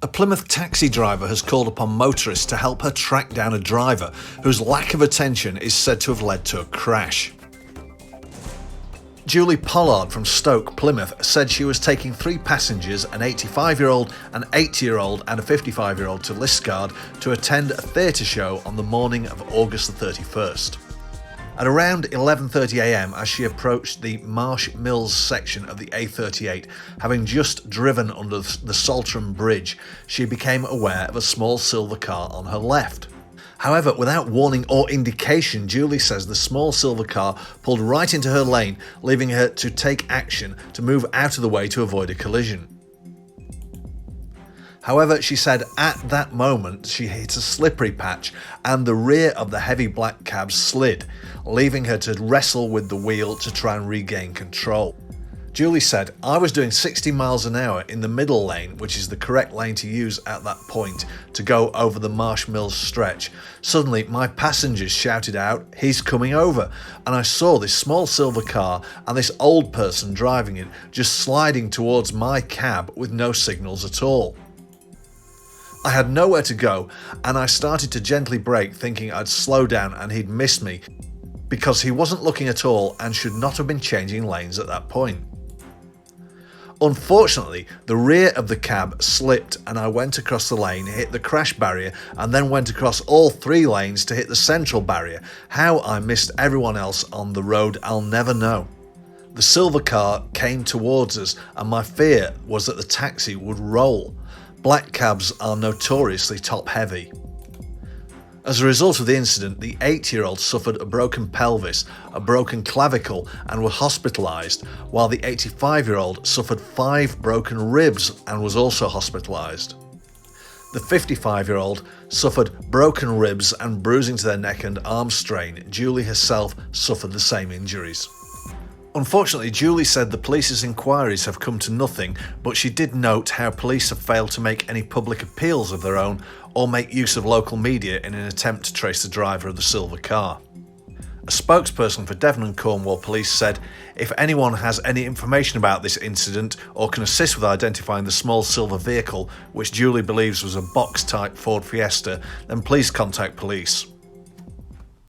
A Plymouth taxi driver has called upon motorists to help her track down a driver whose lack of attention is said to have led to a crash. Julie Pollard from Stoke, Plymouth, said she was taking 3 passengers, an 85-year-old, an 80-year-old and a 55-year-old to Liskeard to attend a theatre show on the morning of August the 31st. At around 11:30 a.m, as she approached the Marsh Mills section of the A38, having just driven under the Saltram bridge, she became aware of a small silver car on her left. However, without warning or indication, Julie says the small silver car pulled right into her lane, leaving her to take action to move out of the way to avoid a collision. However, she said at that moment she hit a slippery patch and the rear of the heavy black cab slid, leaving her to wrestle with the wheel to try and regain control. Julie said, "I was doing 60 miles an hour in the middle lane, which is the correct lane to use at that point to go over the Marsh Mills stretch. Suddenly, my passengers shouted out, 'He's coming over,' and I saw this small silver car and this old person driving it just sliding towards my cab with no signals at all. I had nowhere to go and I started to gently brake, thinking I'd slow down and he'd miss me because he wasn't looking at all and should not have been changing lanes at that point. Unfortunately, the rear of the cab slipped and I went across the lane, hit the crash barrier and then went across all 3 lanes to hit the central barrier. How I missed everyone else on the road, I'll never know. The silver car came towards us and my fear was that the taxi would roll. Black cabs are notoriously top heavy." As a result of the incident, the 80-year-old suffered a broken pelvis, a broken clavicle and was hospitalised, while the 85-year-old suffered 5 broken ribs and was also hospitalised. The 55-year-old suffered broken ribs and bruising to their neck and arm strain. Julie herself suffered the same injuries. Unfortunately, Julie said the police's inquiries have come to nothing, but she did note how police have failed to make any public appeals of their own or make use of local media in an attempt to trace the driver of the silver car. A spokesperson for Devon and Cornwall Police said, "If anyone has any information about this incident or can assist with identifying the small silver vehicle, which Julie believes was a box-type Ford Fiesta, then please contact police."